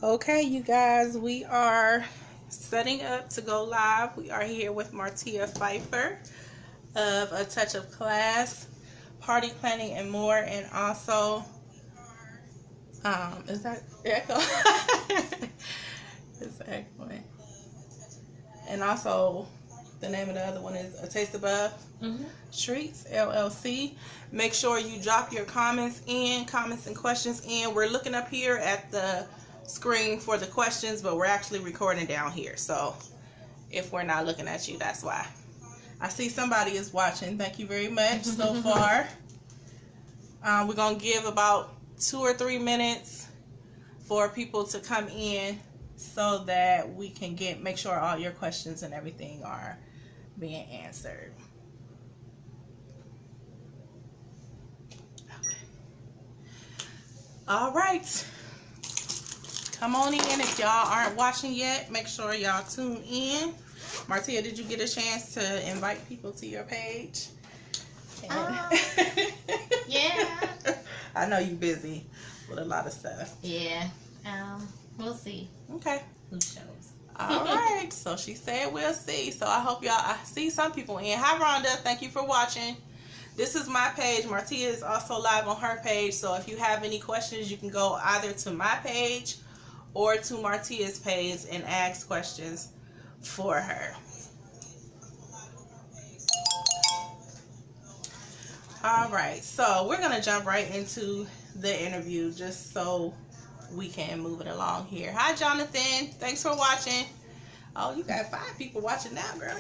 Okay, you guys, we are setting up to go live. We are here with Martia Phifer of A Touch of Class, Party Planning and More, and also, is that echo? It's echoing. And also, the name of the other one is A Taste Above Treats, LLC. Make sure you drop your comments and questions in. We're looking up here at the screen for the questions, but we're actually recording down here. So if we're not looking at you, that's why. I see somebody is watching. Thank you very much so far. We're going to give about 2 or 3 minutes for people to come in so that we can make sure all your questions and everything are being answered. Okay. All right. Come on in. If y'all aren't watching yet, make sure y'all tune in. Martia, did you get a chance to invite people to your page? Yeah. I know you're busy with a lot of stuff. Yeah. We'll see. Okay. Who shows? All right. So she said we'll see. So I hope I see some people in. Hi, Rhonda. Thank you for watching. This is my page. Martia is also live on her page. So if you have any questions, you can go either to my page or to Martia's page and ask questions for her. All right, so we're gonna jump right into the interview just so we can move it along here. Hi, Jonathan. Thanks for watching. Oh, you got 5 people watching now, girl.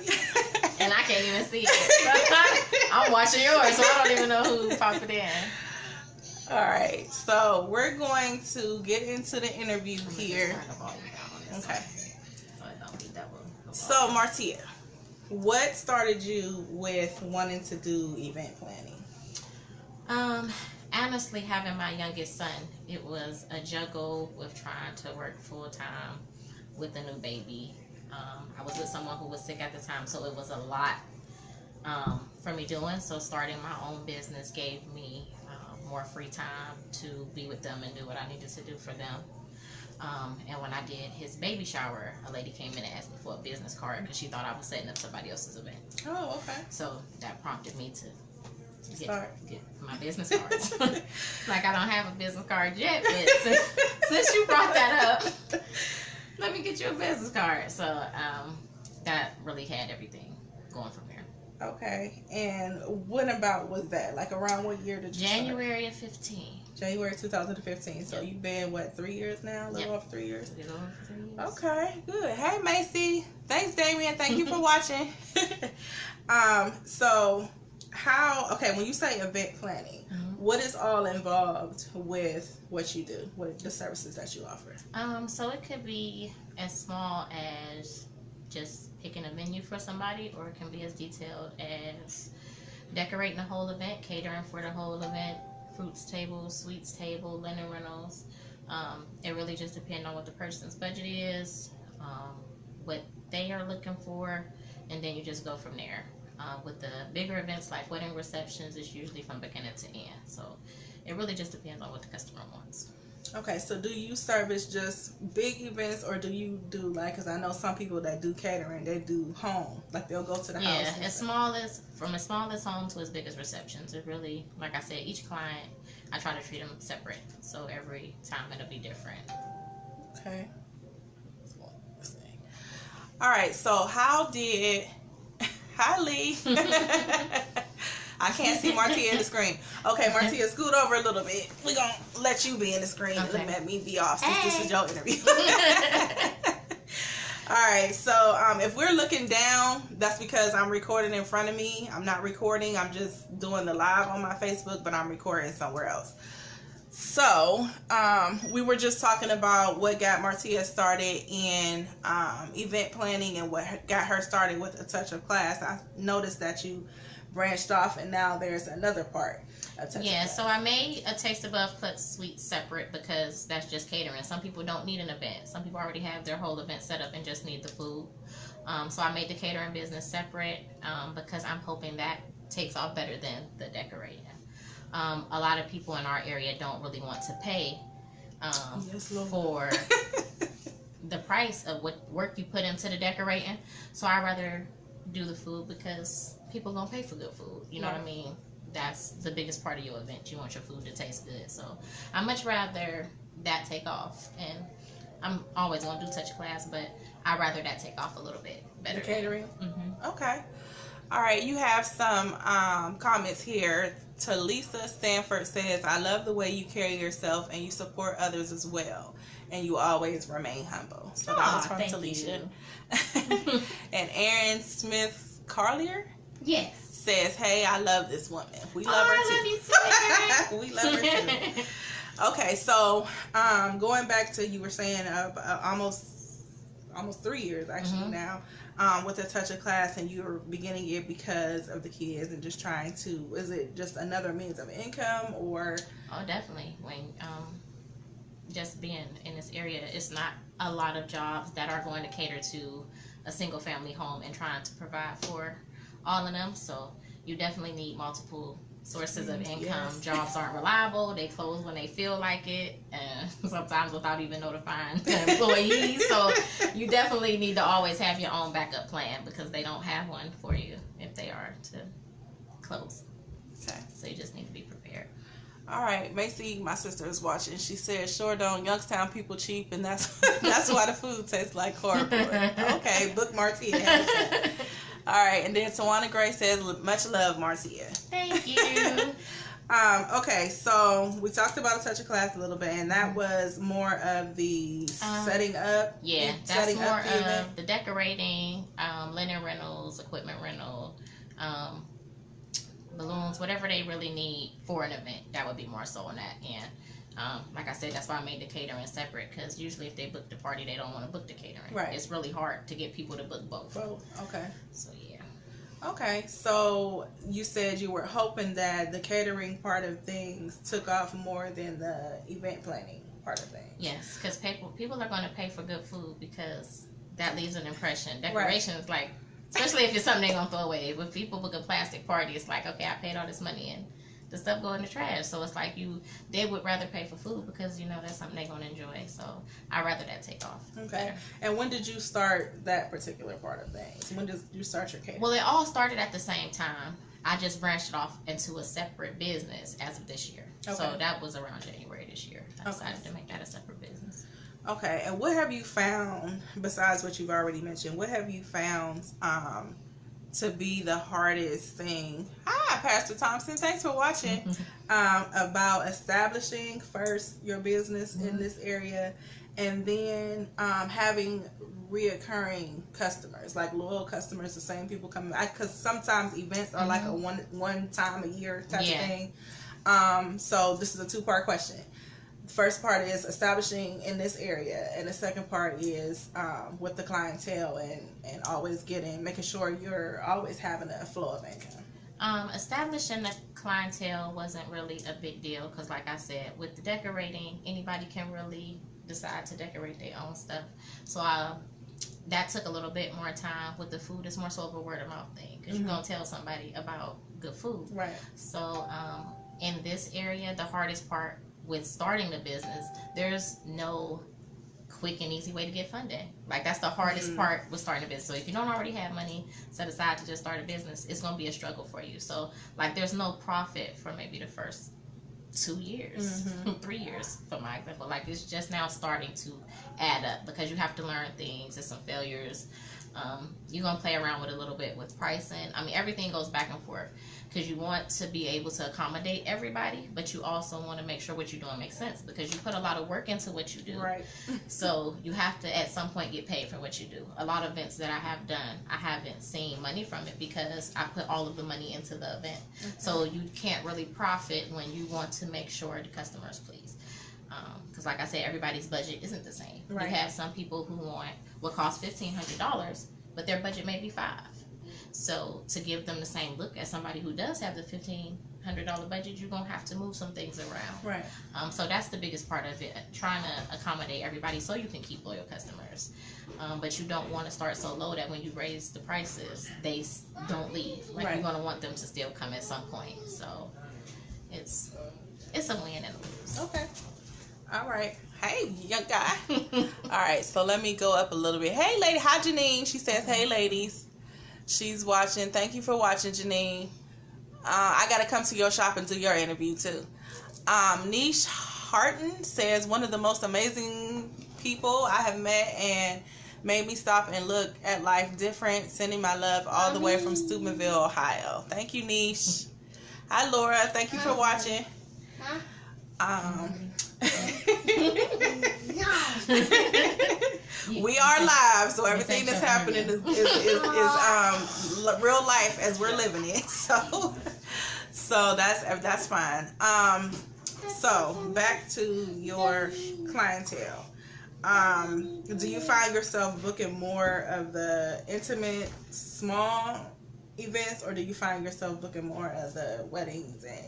And I can't even see it. I'm watching yours, so I don't even know who popped it in. All right, so we're going to get into the interview here. Okay. So, Martia, what started you with wanting to do event planning? Honestly, having my youngest son, it was a juggle with trying to work full time with a new baby. I was with someone who was sick at the time, so it was a lot for me doing. So starting my own business gave me more free time to be with them and do what I needed to do for them. And when I did his baby shower, a lady came in and asked me for a business card because she thought I was setting up somebody else's event. Oh, okay. So that prompted me to get my business cards. Like, I don't have a business card yet, but since you brought that up, let me get you a business card. So that really had everything going from there. Okay. And when about was that? Like, around what year did you January of 15. January 2015. So you've been, what, 3 years now? A little over 3 years? A little over 3 years. Okay, good. Hey, Macy. Thanks, Damien. Thank you for watching. So when you say event planning, what is all involved with what you do, what the services that you offer? So it could be as small as just picking a venue for somebody, or it can be as detailed as decorating the whole event, catering for the whole event, fruits table, sweets table, linen rentals. It really just depends on what the person's budget is, what they are looking for, and then you just go from there. With the bigger events like wedding receptions, it's usually from beginning to end. So it really just depends on what the customer wants. Okay, so do you service just big events, or do you do, like, because I know some people that do catering, they do home, like they'll go to the house. Yeah, from as small as home to as big as receptions. It really, like I said, each client, I try to treat them separate. So every time it'll be different. Okay. All right, so how did... Hi, Lee. I can't see Martia in the screen. Okay, Martia, scoot over a little bit. We're going to let you be in the screen and let me be off since this is your interview. All right, so if we're looking down, that's because I'm recording in front of me. I'm not recording. I'm just doing the live on my Facebook, but I'm recording somewhere else. So, we were just talking about what got Martia started in event planning and what got her started with A Touch of Class. I noticed that you branched off, and now there's another part. So I made A Taste Above Cut Sweets separate because that's just catering. Some people don't need an event. Some people already have their whole event set up and just need the food. So I made the catering business separate because I'm hoping that takes off better than the decorating. A lot of people in our area don't really want to pay Yes, Lord. for the price of what work you put into the decorating. So I rather do the food because people gonna pay for good food. You know what I mean? That's the biggest part of your event. You want your food to taste good. So I much rather that take off. And I'm always gonna do touch class, but I rather that take off a little bit better. The catering. Mm-hmm. Okay. All right. You have some comments here. Talisa Stanford says, "I love the way you carry yourself and you support others as well, and you always remain humble." So that was from Talisha. And Aaron Smith Carlier, yes, says, "Hey, I love this woman. We love her too. I love you too. We love her too." Okay, so going back to, you were saying almost 3 years actually now with the Touch of Class, and you were beginning it because of the kids and just trying to, is it just another means of income or? Oh, definitely. When just being in this area, it's not a lot of jobs that are going to cater to a single family home and trying to provide for all of them. So you definitely need multiple sources of income. Yes. Jobs aren't reliable. They close when they feel like it, and sometimes without even notifying the employees. So you definitely need to always have your own backup plan because they don't have one for you if they are to close. Okay. So you just need to be prepared. All right, Macy, my sister, is watching. She said, "Sure don't. Youngstown people cheap, and that's why the food tastes like cardboard." Okay, book Martia. All right, and then Tawana Gray says, "Much love, Martia." Thank you. Okay, so we talked about a Touch of Class a little bit, and that was more of the setting up. Yeah, that's more of the decorating, linen rentals, equipment rental, balloons, whatever they really need for an event. That would be more so on that end. Like I said, that's why I made the catering separate, because usually if they book the party, they don't want to book the catering. Right. It's really hard to get people to book both. Okay. So yeah. Okay, so you said you were hoping that the catering part of things took off more than the event planning part of things. Yes, because people are going to pay for good food because that leaves an impression. Decoration is like, especially if it's something they're going to throw away. When people book a plastic party, it's like, okay, I paid all this money and the stuff go in the trash. So it's like they would rather pay for food because, that's something they're going to enjoy. So I'd rather that take off. Okay. And when did you start that particular part of things? When did you start your catering? Well, it all started at the same time. I just branched it off into a separate business as of this year. Okay. So that was around January this year. I decided to make that a separate business. Okay. And what have you found, besides what you've already mentioned, what have you found to be the hardest thing? Hi, Pastor Thompson. Thanks for watching. About establishing first your business in this area, and then having reoccurring customers, like loyal customers, the same people coming. Because sometimes events are like a one time a year type of thing. So this is a 2-part question. First part is establishing in this area, and the second part is with the clientele and always making sure you're always having a flow of income. Establishing the clientele wasn't really a big deal because, like I said, with the decorating, anybody can really decide to decorate their own stuff. So that took a little bit more time. With the food, it's more so of a word of mouth thing because you're gonna tell somebody about good food. Right. So in this area, the hardest part with starting the business, there's no quick and easy way to get funding. Like, that's the hardest part with starting a business. So if you don't already have money set aside to just start a business, it's going to be a struggle for you. So, like, there's no profit for maybe the first 2 years, 3 years for my example. Like, it's just now starting to add up because you have to learn things. There's some failures. You're going to play around with a little bit with pricing. I mean, everything goes back and forth because you want to be able to accommodate everybody, but you also want to make sure what you're doing makes sense because you put a lot of work into what you do. Right. So you have to, at some point, get paid for what you do. A lot of events that I have done, I haven't seen money from it because I put all of the money into the event. Okay. So you can't really profit when you want to make sure the customers please. Because like I said, everybody's budget isn't the same. Right. You have some people who want what costs $1,500, but their budget may be $500. So to give them the same look as somebody who does have the $1,500 budget, you're going to have to move some things around. Right. So that's the biggest part of it, trying to accommodate everybody so you can keep loyal customers. But you don't want to start so low that when you raise the prices, they don't leave. Like, you're going to want them to still come at some point. So it's a win and a lose. Okay. All right. Hey, young guy. All right, so let me go up a little bit. Hey, lady. Hi, Janine. She says, hey, ladies. She's watching. Thank you for watching, Janine. I got to come to your shop and do your interview, too. Niche Harton says, one of the most amazing people I have met and made me stop and look at life different. Sending my love all the way from Steubenville, Ohio. Thank you, Niche. Hi, Laura. Thank you for watching. We are live, so everything that's happening is real life as we're living it. So that's fine. So back to your clientele. Do you find yourself booking more of the intimate, small events, or do you find yourself booking more of the weddings and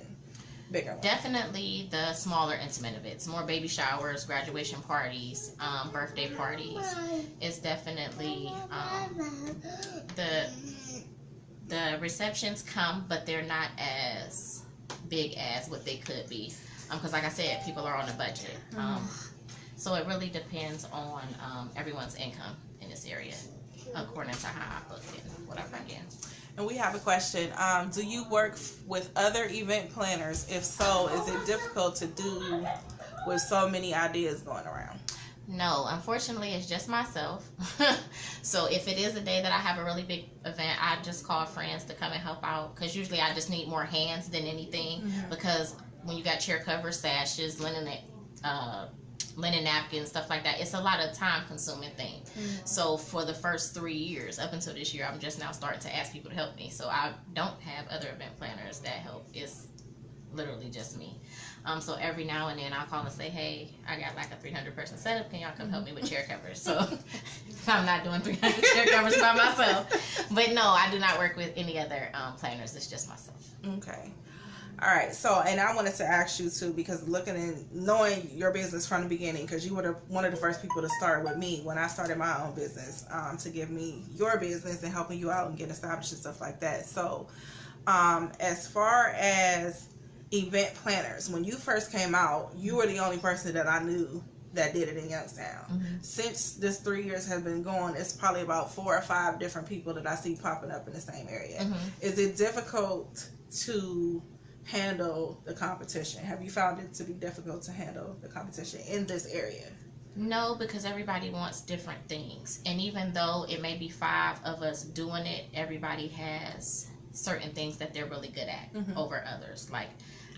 bigger ones? Definitely the smaller, intimate events. More baby showers, graduation parties, birthday parties. It's definitely the receptions come, but they're not as big as what they could be. Because like I said, people are on a budget. So it really depends on everyone's income in this area, according to how I book it, what I bring in. And we have a question. Do you work with other event planners? If so, is it difficult to do with so many ideas going around? No, unfortunately, it's just myself. So if it is a day that I have a really big event, I just call friends to come and help out. Because usually I just need more hands than anything. Because when you got chair covers, sashes, linen napkins, stuff like that, it's a lot of time consuming thing. So for the first 3 years up until this year, I'm just now starting to ask people to help me. So I don't have other event planners that help. It's literally just me. So every now and then I'll call and say, hey, I got like a 300 person setup, can y'all come help me with chair covers? So I'm not doing 300 chair covers by myself. But no, I do not work with any other planners. It's just myself. Okay. All right, so, and I wanted to ask you too, because looking and knowing your business from the beginning, because you were one of the first people to start with me when I started my own business, to give me your business and helping you out and get established and stuff like that. So, as far as event planners, when you first came out, you were the only person that I knew that did it in Youngstown. Since this 3 years has been going, it's probably about 4 or 5 different people that I see popping up in the same area. Is it difficult to handle the competition? Have you found it to be difficult to handle the competition in this area? No, because everybody wants different things. And even though it may be 5 of us doing it, everybody has certain things that they're really good at over others. Like,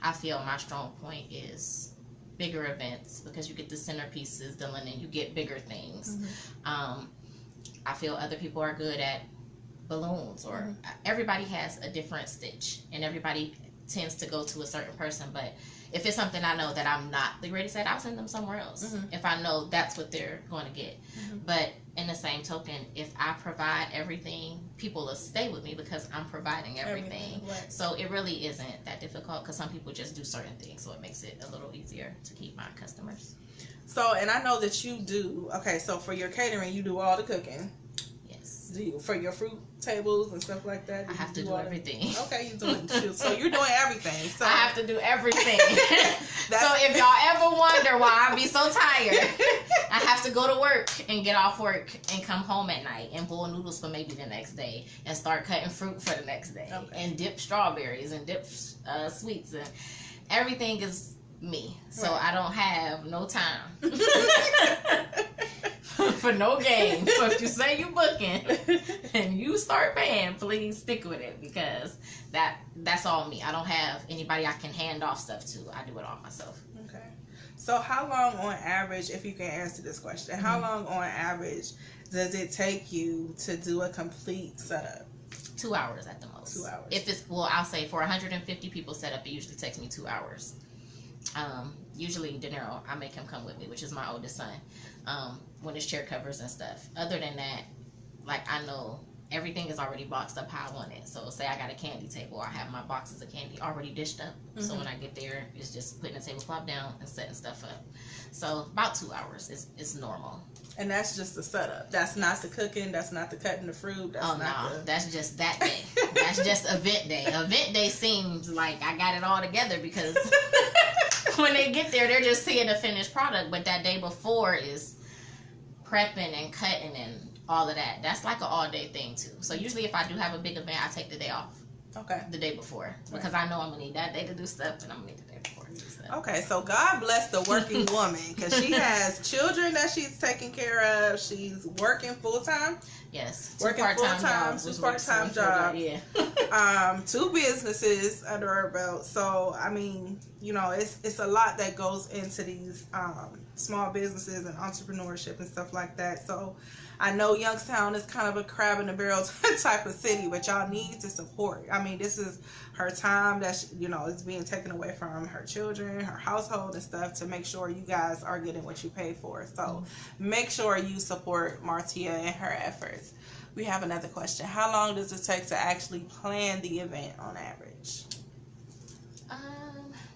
I feel my strong point is bigger events, because you get the centerpieces, the linen, you get bigger things. I feel other people are good at balloons, or everybody has a different stitch, and everybody tends to go to a certain person. But if it's something I know that I'm not the greatest at, I'll send them somewhere else if I know that's what they're going to get. But in the same token, if I provide everything, people will stay with me because I'm providing everything. Right. So it really isn't that difficult, because some people just do certain things, so it makes it a little easier to keep my customers. So, and I know that you do, okay, so for your catering, you do all the cooking. Yes. Do you, for your fruit tables and stuff like that? I have to do everything. Okay, you're doing so you're doing everything. So I have to do everything. So if y'all ever wonder why I be so tired, I have to go to work and get off work and come home at night and boil noodles for maybe the next day and start cutting fruit for the next day and dip strawberries and dip sweets, and everything is me. So I don't have no time for no game. So if you say you booking and you start paying, please stick with it, because that's all me. I don't have anybody I can hand off stuff to. I do it all myself. Okay. So how long on average, if you can answer this question, how long on average does it take you to do a complete setup? 2 hours at the most. 2 hours. If it's, well, I'll say for 150 people setup, it usually takes me 2 hours. Usually De Niro, I make him come with me, which is my oldest son, when it's chair covers and stuff. Other than that, like, I know everything is already boxed up how I want it. So say I got a candy table, I have my boxes of candy already dished up. So when I get there, it's just putting the tablecloth down and setting stuff up. So about 2 hours is normal. And that's just the setup. That's not the cooking. That's not the cutting the fruit. That's that's just that day. That's just event day. Event day seems like I got it all together, because when they get there, they're just seeing the finished product, but that day before is prepping and cutting and all of that. That's like an all-day thing too. So usually if I do have a big event, I take the day off. Okay. The day before, because I know I'm gonna need that day to do stuff, and I'm gonna need the day before to do stuff. Okay, so God bless the working woman, because she has children that she's taking care of. She's working full time. Yes, working full time, 2 part-time jobs. Yeah. 2 businesses under her belt. So I mean, you know, it's a lot that goes into these small businesses and entrepreneurship and stuff like that. So I know Youngstown is kind of a crab in the barrel type of city, but y'all need to support. I mean, this is her time that she, you know, is being taken away from her children, her household and stuff, to make sure you guys are getting what you pay for. So make sure you support Martia and her efforts. We have another question. How long does it take to actually plan the event on average?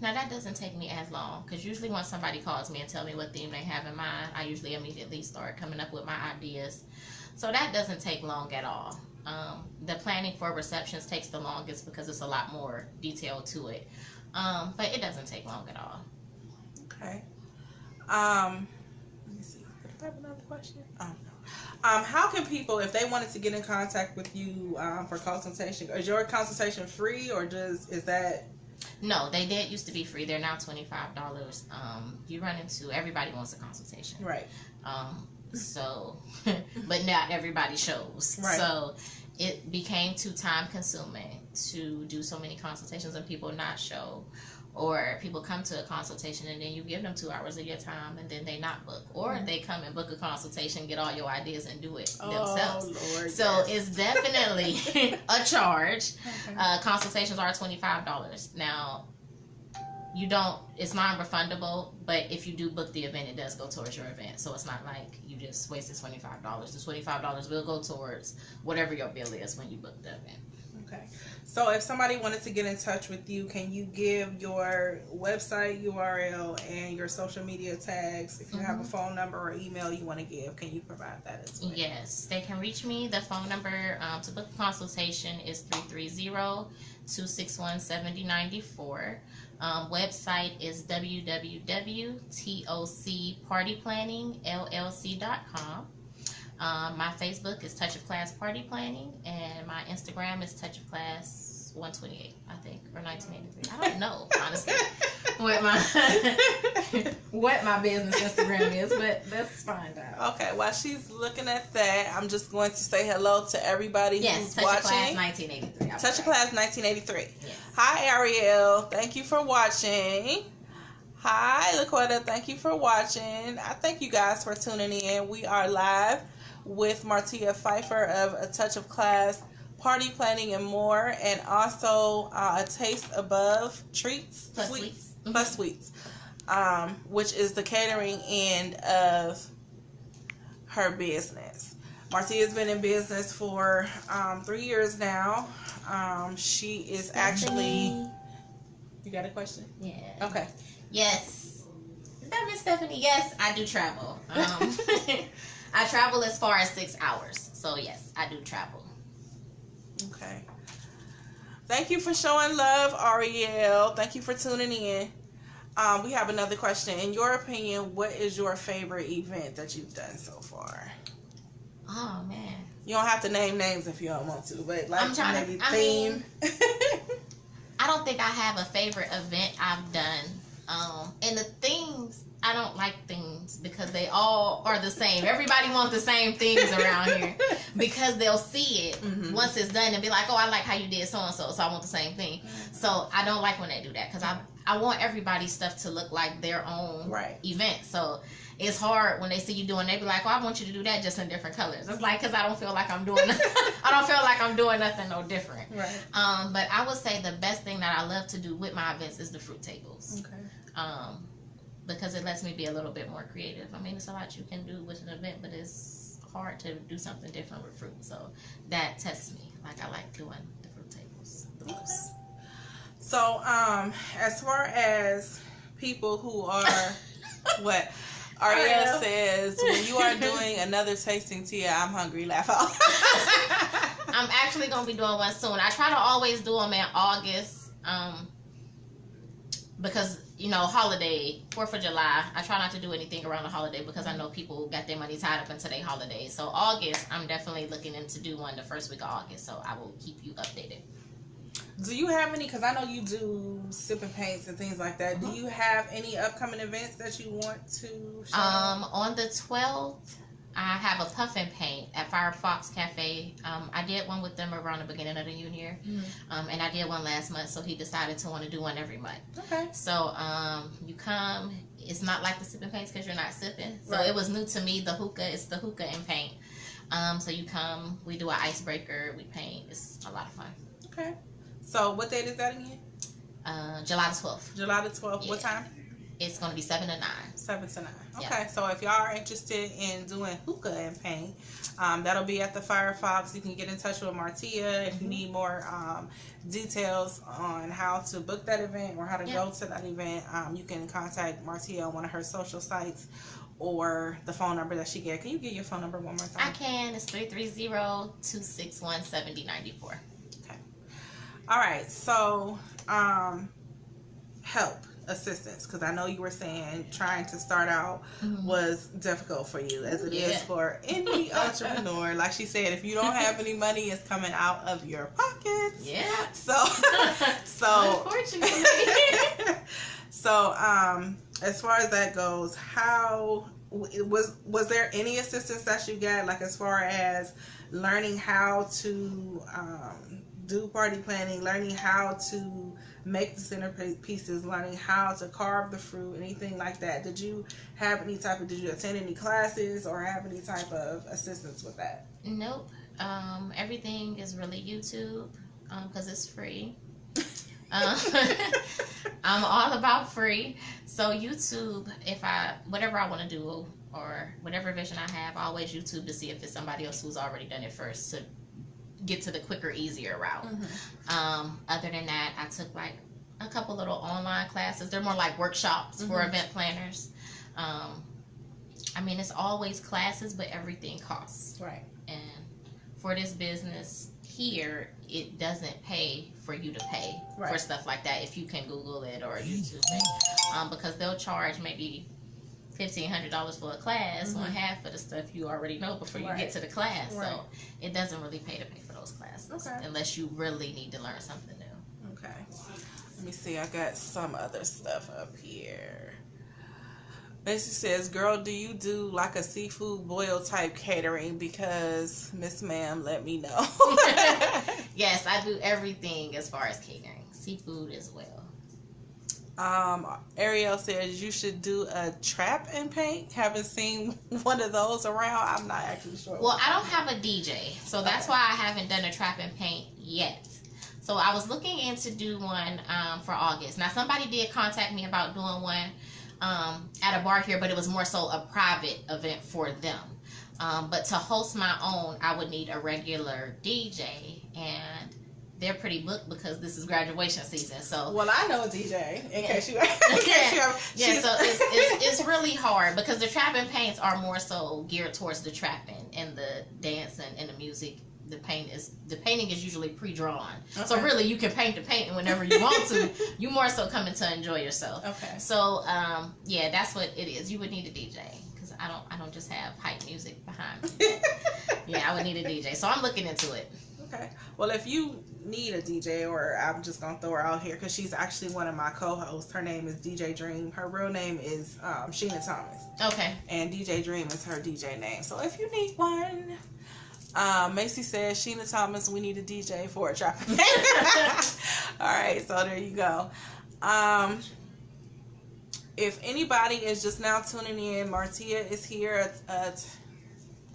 Now that doesn't take me as long, because usually when somebody calls me and tell me what theme they have in mind, I usually immediately start coming up with my ideas. So that doesn't take long at all. The planning for receptions takes the longest because it's a lot more detail to it. But it doesn't take long at all. Okay. Let me see. Did I have another question? Oh, no. How can people, if they wanted to get in contact with you for consultation, is your consultation free, or is that... No, they did used to be free. They're now $25. You run into, everybody wants a consultation. Right. So, but not everybody shows. Right. So it became too time consuming to do so many consultations and people not show. Or people come to a consultation and then you give them 2 hours of your time and then they not book. Or they come and book a consultation, get all your ideas and do it themselves. Lord, so it's definitely a charge. Consultations are $25. Now, you don't, it's non-refundable, but if you do book the event, it does go towards your event. So it's not like you just wasted $25. The $25 will go towards whatever your bill is when you book the event. Okay. So if somebody wanted to get in touch with you, can you give your website URL and your social media tags? If you have a phone number or email you want to give, can you provide that as well? Yes, they can reach me. The phone number to book a consultation is 330-261-7094. Website is www.tocpartyplanningllc.com. My Facebook is Touch of Class Party Planning, and my Instagram is Touch of Class 128, I think, or 1983. I don't know, honestly, what my business Instagram is, but let's find out. Okay, while she's looking at that, I'm just going to say hello to everybody who's Touch watching. Of Class 1983. Touch of Class 1983. Yes. Hi, Ariel. Thank you for watching. Hi, Laquetta. Thank you for watching. I thank you guys for tuning in. We are live with Martia Phifer of A Touch of Class Party Planning and More, and also A Taste Above Treats Plus Sweets. Plus Sweets, which is the catering end of her business. Martia's been in business for 3 years now. She is actually... You got a question? Yeah. Okay. Yes. Is that Miss Stephanie? Yes, I do travel. I travel as far as 6 hours. So, yes, I do travel. Okay. Thank you for showing love, Ariel. Thank you for tuning in. We have another question. In your opinion, what is your favorite event that you've done so far? Oh, man. You don't have to name names if you don't want to, but like maybe theme. I don't think I have a favorite event I've done. And the things, I don't like things because they all are the same. Everybody wants the same things around here because they'll see it once it's done and be like, oh, I like how you did so-and-so, so I want the same thing. So I don't like when they do that because I want everybody's stuff to look like their own event. So it's hard when they see you doing, they be like, oh, I want you to do that just in different colors. It's like, because I don't feel like I'm doing nothing no different. Right. But I would say the best thing that I love to do with my events is the fruit tables. Okay. Because it lets me be a little bit more creative. I mean, it's a lot you can do with an event, but it's hard to do something different with fruit. So that tests me. Like, I like doing the fruit tables the most. So, as far as people who are, what? Ariel says, when you are doing another tasting, Tia, I'm hungry. Laugh out. I'm actually going to be doing one soon. I try to always do them in August because holiday, 4th of July. I try not to do anything around the holiday because I know people got their money tied up into their holidays. So August, I'm definitely looking into do one the first week of August. So I will keep you updated. Do you have any, because I know you do sip and paints and things like that. Do you have any upcoming events that you want to show? On the 12th, I have a puff and paint at Firefox Cafe. I did one with them around the beginning of the new year. And I did one last month, so he decided to want to do one every month. Okay. So you come. It's not like the sip and paints because you're not sipping. So Right. It was new to me. The hookah, it's the hookah and paint. So you come, we do an icebreaker, we paint. It's a lot of fun. Okay. So what date is that again? July the 12th. July the 12th. Yeah. What time? It's going to be 7 to 9. 7 to 9. Okay, Yeah. so if y'all are interested in doing hookah and paint, that'll be at the Firefox. You can get in touch with Martia if you need more details on how to book that event or how to go to that event. You can contact Martia on one of her social sites or the phone number that she gave. Can you give your phone number one more time? I can. It's 330-261-7094. All right, so help, assistance, because I know you were saying trying to start out was difficult for you, as it is for any entrepreneur. Like she said, if you don't have any money, it's coming out of your pockets. Yeah. So Unfortunately. So as far as that goes, how was there any assistance that you got, like as far as learning how to do party planning, learning how to make the centerpieces, learning how to carve the fruit, anything like that? Did you attend any classes or have any type of assistance with that? Nope. Everything is really YouTube because it's free. I'm all about free. So YouTube, whatever I want to do or whatever vision I have, I always YouTube to see if it's somebody else who's already done it first to get to the quicker, easier route. Other than that, I took like a couple little online classes. They're more like workshops for event planners. I mean, it's always classes, but everything costs. Right. And for this business here, it doesn't pay for you to pay for stuff like that if you can Google it or YouTube it. Because they'll charge maybe $1,500 for a class, one half of the stuff you already know before you get to the class. So it doesn't really pay to pay for those classes unless you really need to learn something new. Okay. Let me see. I got some other stuff up here. Missy says, girl, do you do like a seafood boil type catering? Because Miss Ma'am let me know. Yes, I do everything as far as catering. Seafood as well. Ariel says you should do a trap and paint. Haven't seen one of those around. I'm not actually sure. Well, I don't have a DJ, so that's why I haven't done a trap and paint yet. So I was looking into do one for August. Now somebody did contact me about doing one at a bar here, but it was more so a private event for them. But to host my own, I would need a regular DJ, and they're pretty booked because this is graduation season. So well, I know a DJ in case you. So it's really hard because the trap and paints are more so geared towards the trapping and the dancing and the music. The painting is usually pre-drawn, so really you can paint the painting whenever you want to. You more so coming to enjoy yourself. Okay. So yeah, that's what it is. You would need a DJ because I don't just have hype music behind me. Yeah, I would need a DJ. So I'm looking into it. Okay. Well, if you need a DJ, or I'm just gonna throw her out here because she's actually one of my co-hosts. Her name is DJ Dream. Her real name is Sheena Thomas. Okay. And DJ Dream is her DJ name. So if you need one. Macy says, Sheena Thomas, we need a DJ for a trap. Alright, so there you go. If anybody is just now tuning in, Martia is here at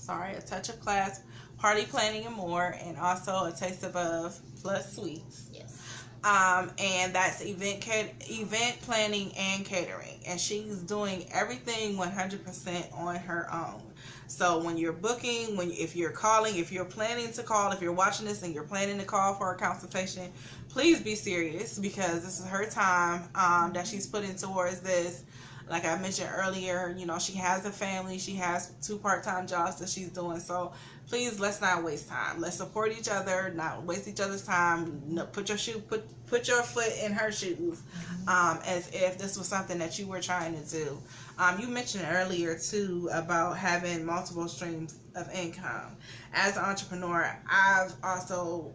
A Touch of Class, Party Planning and More, and also A Taste Above plus Sweets. Yes. And that's event planning and catering. And she's doing everything 100% on her own. So when you're booking, if you're calling, if you're planning to call, if you're watching this and you're planning to call for a consultation, please be serious because this is her time that she's putting towards this. Like I mentioned earlier, you know, she has a family. She has 2 part-time jobs that she's doing. So please, let's not waste time. Let's support each other, not waste each other's time. No, put your foot in her shoes, as if this was something that you were trying to do. You mentioned earlier too about having multiple streams of income. As an entrepreneur, I've also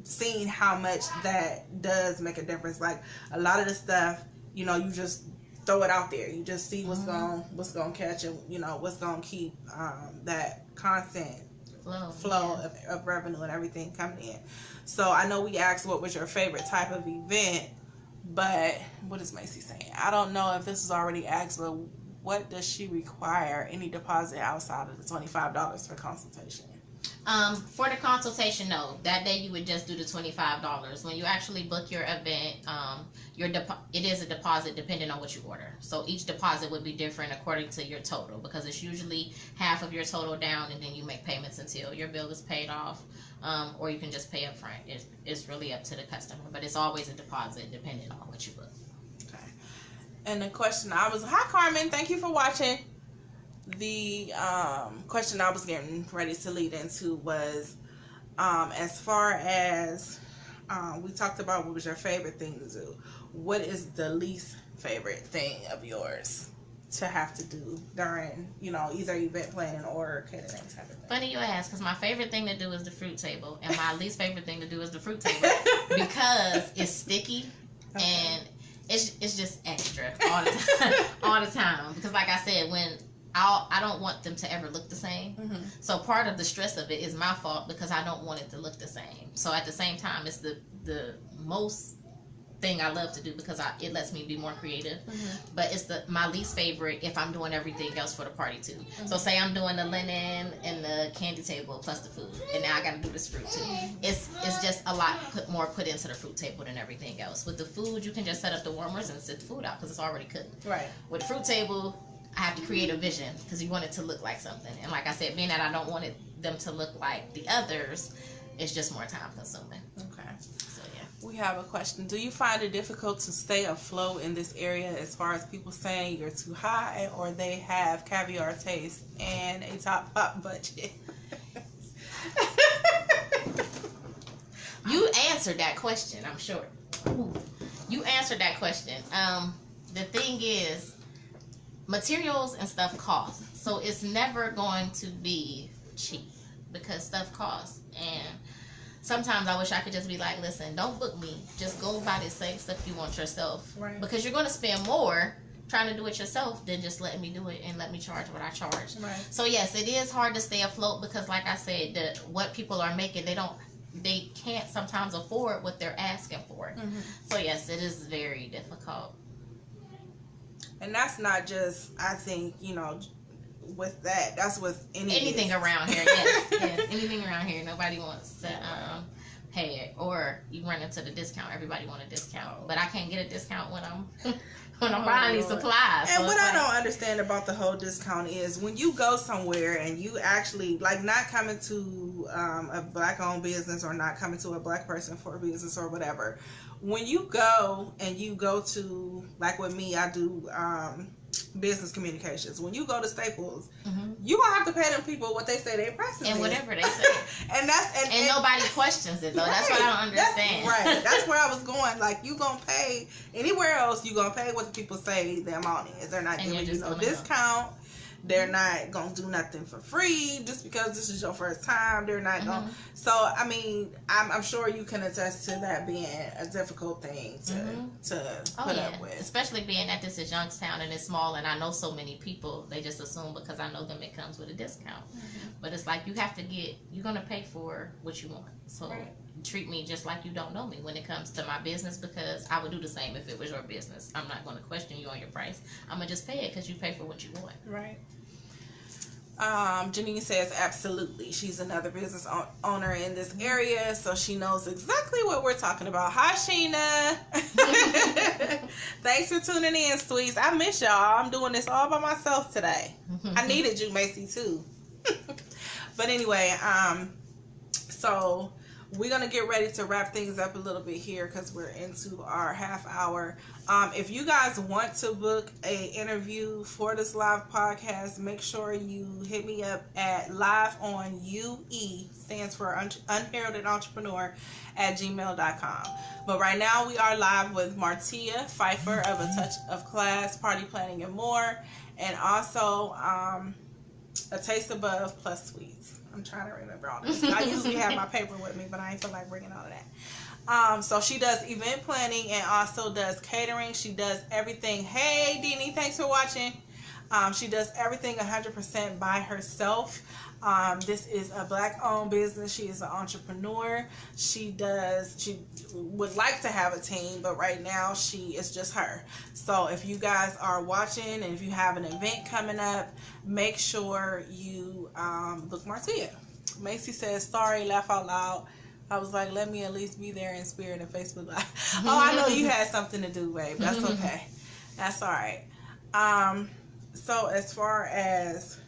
seen how much that does make a difference. Like a lot of the stuff, you know, you just throw it out there. You just see what's gonna catch, and you know what's gonna keep that constant flow of revenue and everything coming in. So I know we asked what was your favorite type of event, but what is Macy saying? I don't know if this was already asked, but what does she require? Any deposit outside of the $25 for consultation? For the consultation, no. That day you would just do the $25. When you actually book your event, it is a deposit depending on what you order. So each deposit would be different according to your total, because it's usually half of your total down, and then you make payments until your bill is paid off, or you can just pay up front. It's really up to the customer, but it's always a deposit depending on what you book. Okay. And the question hi Carmen, thank you for watching. The question I was getting ready to lead into was, as far as we talked about what was your favorite thing to do, what is the least favorite thing of yours to have to do during, you know, either event planning or catering type of thing? Funny you ask, because my favorite thing to do is the fruit table, and my least favorite thing to do is the fruit table because it's sticky and it's just extra all the time. All the time. Because like I said, I don't want them to ever look the same. So part of the stress of it is my fault because I don't want it to look the same. So at the same time, it's the most thing I love to do because it lets me be more creative. But it's my least favorite if I'm doing everything else for the party too. So say I'm doing the linen and the candy table plus the food, and now I got to do this fruit too. It's just a lot put into the fruit table than everything else. With the food, you can just set up the warmers and sit the food out because it's already cooked. Right. With the fruit table, I have to create a vision because you want it to look like something. And like I said, being that I don't want them to look like the others, it's just more time consuming. Okay. So yeah. We have a question. Do you find it difficult to stay afloat in this area as far as people saying you're too high or they have caviar taste and a top budget? You answered that question, I'm sure. You answered that question. The thing is, materials and stuff cost, so it's never going to be cheap because stuff costs. And sometimes I wish I could just be like, listen, don't book me, just go buy the same stuff you want yourself. Right. Because you're going to spend more trying to do it yourself than just letting me do it and let me charge what I charge. Right. So yes, it is hard to stay afloat because like I said, what people are making, they can't sometimes afford what they're asking for. So yes, it is very difficult. And that's not just, I think, you know, with that. That's with anything around here. Yes, anything around here. Nobody wants to pay it, or you run into the discount. Everybody want a discount, but I can't get a discount when I'm buying these supplies. And so what I don't understand about the whole discount is when you go somewhere and you actually like not coming to a black-owned business or not coming to a black person for a business or whatever. When you go to, like with me, I do business communications. When you go to Staples, you gonna have to pay them people what they say their price is. And whatever they say. and nobody questions it though. Right. That's what I don't understand. That's where I was going. Like you gonna pay anywhere else, you gonna pay what the people say the amount is. They're not giving you no discount. They're not going to do nothing for free just because this is your first time. They're not going to. So, I mean, I'm sure you can attest to that being a difficult thing to put up with. Especially being that this is Youngstown and it's small and I know so many people. They just assume because I know them it comes with a discount. But it's like you're going to pay for what you want. So treat me just like you don't know me when it comes to my business, because I would do the same if it was your business. I'm not going to question you on your price. I'm going to just pay it because you pay for what you want. Right. Janine says absolutely. She's another business owner in this area, so she knows exactly what we're talking about. Hi, Sheena. Thanks for tuning in, sweets. I miss y'all. I'm doing this all by myself today. I needed you, Macy, too. But anyway, so we're going to get ready to wrap things up a little bit here because we're into our half hour. If you guys want to book a interview for this live podcast, make sure you hit me up at live on UE, stands for Unheralded Entrepreneur, at gmail.com. But right now we are live with Martia Phifer of A Touch of Class, Party Planning and More, and also A Taste Above plus Sweets. I'm trying to remember all this. I usually have my paper with me, but I ain't feel like bringing all of that. So she does event planning and also does catering. She does everything. Hey, Deanie, thanks for watching. She does everything 100% by herself. This is a Black-owned business. She is an entrepreneur. She would like to have a team, but right now she is just her. So if you guys are watching and if you have an event coming up, make sure you book Martia. Macy says, sorry, laugh out loud. I was like, let me at least be there in spirit and Facebook Live. Oh, I know you had something to do, babe. That's okay. That's all right. So as far as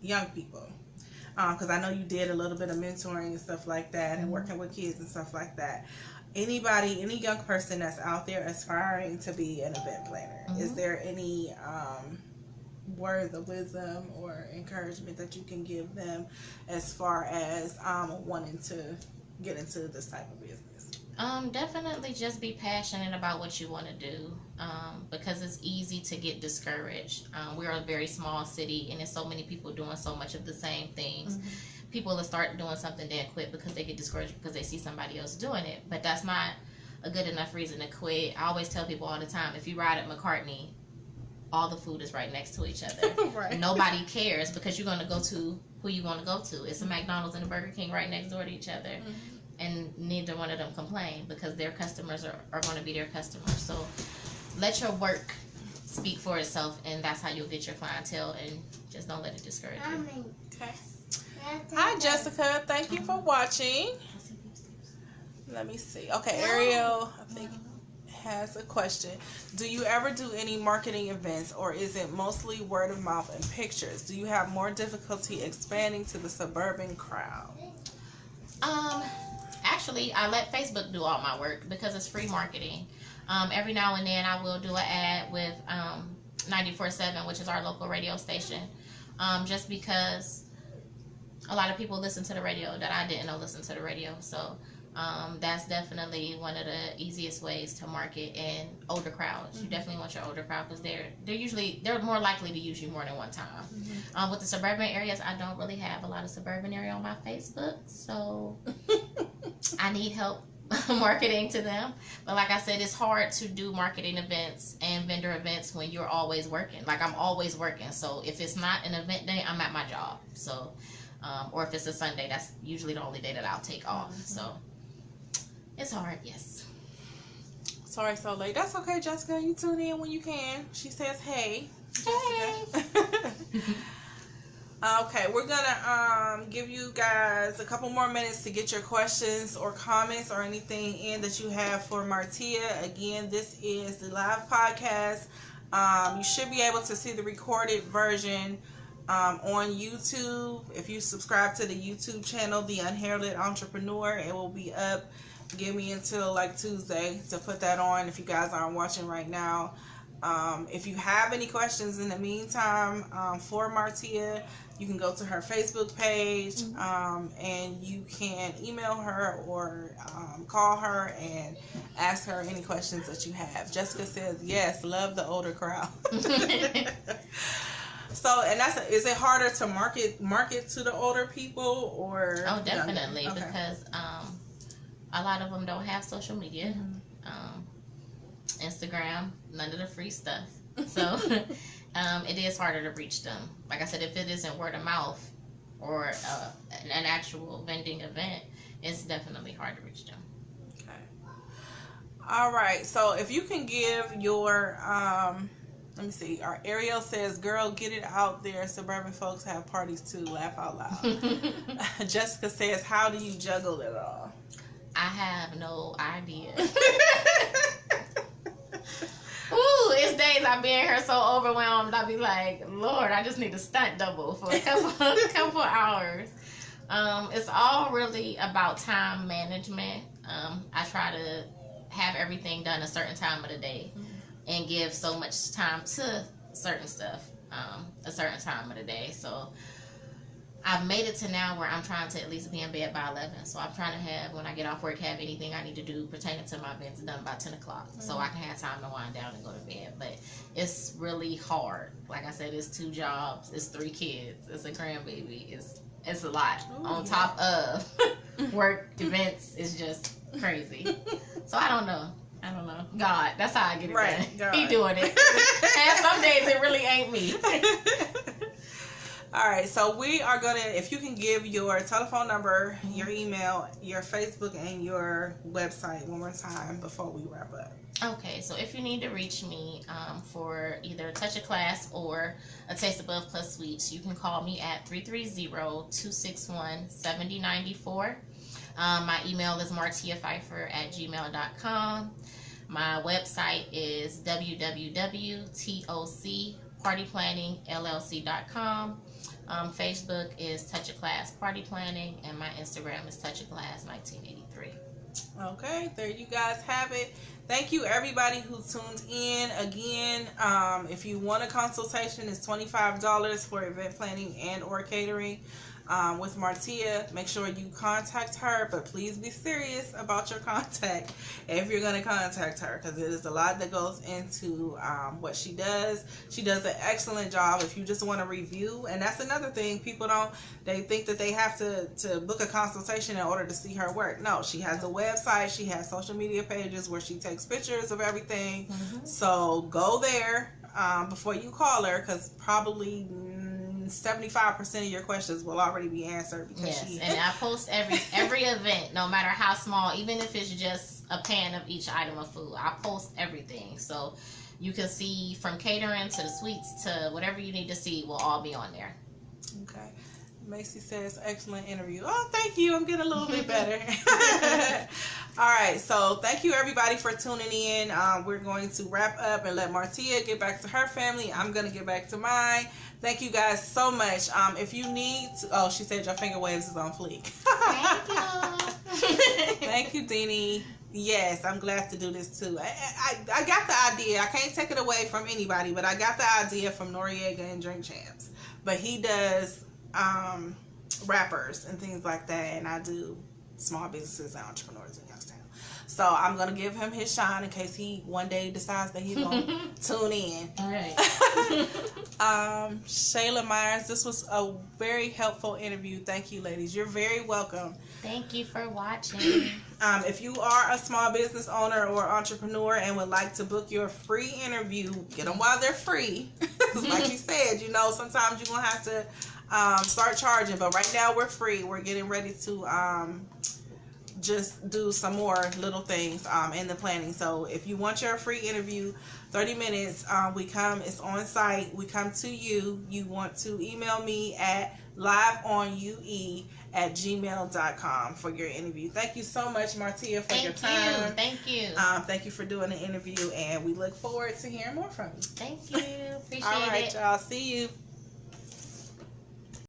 young people, because I know you did a little bit of mentoring and stuff like that and working with kids and stuff like that. Any young person that's out there aspiring to be an event planner, is there any words of wisdom or encouragement that you can give them as far as wanting to get into this type of business? Definitely just be passionate about what you want to do, because it's easy to get discouraged. We're a very small city and there's so many people doing so much of the same things. People will start doing something then quit because they get discouraged because they see somebody else doing it, but that's not a good enough reason to quit. I always tell people all the time, if you ride at McCartney, all the food is right next to each other. Right. Nobody cares because you're going to go to who you want to go to. It's a McDonald's and a Burger King right next door to each other. And neither one of them complain because their customers are going to be their customers. So let your work speak for itself, and that's how you'll get your clientele, and just don't let it discourage you. Okay. Hi, Jessica. Thank you for watching. Let me see. Okay, Ariel, I think, has a question. Do you ever do any marketing events, or is it mostly word of mouth and pictures? Do you have more difficulty expanding to the suburban crowd? Actually, I let Facebook do all my work because it's free marketing. Every now and then I will do an ad with 94.7, which is our local radio station, just because a lot of people listen to the radio that I didn't know listened to the radio. So that's definitely one of the easiest ways to market. And older crowds, you definitely want your older crowd because they're more likely to use you more than one time. With the suburban areas, I don't really have a lot of suburban area on my Facebook, so I need help marketing to them. But like I said, it's hard to do marketing events and vendor events when you're always working. Like, I'm always working, so if it's not an event day, I'm at my job. So or if it's a Sunday, that's usually the only day that I'll take off. So it's hard, yes. Sorry so late. That's okay, Jessica. You tune in when you can. She says, hey. Hey. Okay, we're gonna give you guys a couple more minutes to get your questions or comments or anything in that you have for Martia. Again, this is the live podcast. You should be able to see the recorded version on YouTube. If you subscribe to the YouTube channel, The Unheralded Entrepreneur, it will be up. Give me until like Tuesday to put that on if you guys aren't watching right now. If you have any questions in the meantime for Martia, you can go to her Facebook page and you can email her or call her and ask her any questions that you have. Jessica says, yes, love the older crowd. So, and is it harder to market to the older people or? Oh, definitely, okay. Because a lot of them don't have social media, Instagram, none of the free stuff. So it is harder to reach them. Like I said, if it isn't word of mouth or an actual vending event, it's definitely hard to reach them. Okay. All right. So if you can give your let me see. Our Ariel says, girl, get it out there. Suburban folks have parties too. Laugh out loud. Jessica says, how do you juggle it all? I have no idea. Ooh, it's days I be in here so overwhelmed. I be like, Lord, I just need a stunt double for a couple hours. It's all really about time management. I try to have everything done a certain time of the day and give so much time to certain stuff a certain time of the day. So I've made it to now where I'm trying to at least be in bed by 11. So I'm trying to have, when I get off work, have anything I need to do pertaining to my events done by 10 o'clock. So I can have time to wind down and go to bed. But it's really hard. Like I said, it's 2 jobs, it's 3 kids, it's a grandbaby, it's a lot. Ooh, on top of work, events, it's just crazy. So I don't know. God, that's how I get it done. God. He doing it. And some days it really ain't me. All right, so we are going to, if you can give your telephone number, your email, your Facebook, and your website one more time before we wrap up. Okay, so if you need to reach me for either Touch a Class or A Taste Above Plus Sweets, you can call me at 330-261-7094. My email is martiaphifer@gmail.com. My website is www.tocpartyplanningllc.com. Facebook is Touch a Class Party Planning, and my Instagram is Touch a Class 1983. Okay, there you guys have it. Thank you everybody who tuned in. Again, if you want a consultation, it's $25 for event planning and or catering with Martia. Make sure you contact her, but please be serious about your contact if you're going to contact her, because it is a lot that goes into what she does. She does an excellent job. If you just want to review, and that's another thing, people they think that they have to book a consultation in order to see her work. No, she has a website, she has social media pages where she takes pictures of everything. So go there before you call her, because probably 75% of your questions will already be answered, because and I post every event, no matter how small, even if it's just a pan of each item of food. I post everything, so you can see from catering to the sweets to whatever you need to see will all be on there. Okay. Macy says, excellent interview. Oh, thank you. I'm getting a little bit better. All right. So thank you everybody for tuning in. We're going to wrap up and let Martia get back to her family. I'm going to get back to mine. Thank you guys so much. If you need to, oh, she said your finger waves is on fleek. Thank you. Thank you, Deanie. Yes, I'm glad to do this too. I got the idea. I can't take it away from anybody, but I got the idea from Noriega and Drink Champs. But he does rappers and things like that, and I do small businesses and entrepreneurs in Youngstown. So I'm gonna give him his shine in case he one day decides that he's gonna tune in. All right. Shayla Myers, this was a very helpful interview. Thank you, ladies. You're very welcome. Thank you for watching. If you are a small business owner or entrepreneur and would like to book your free interview, get them while they're free. Like you said, sometimes you're gonna have to start charging, but right now we're free. We're getting ready to just do some more little things in the planning. So if you want your free interview, 30 minutes, it's on site, we come to you. You want to email me at liveonue@gmail.com for your interview. Thank you so much, Martia, for your time. Thank you. Thank you for doing the interview, and we look forward to hearing more from you. Thank you. Appreciate it. All right, y'all. See you.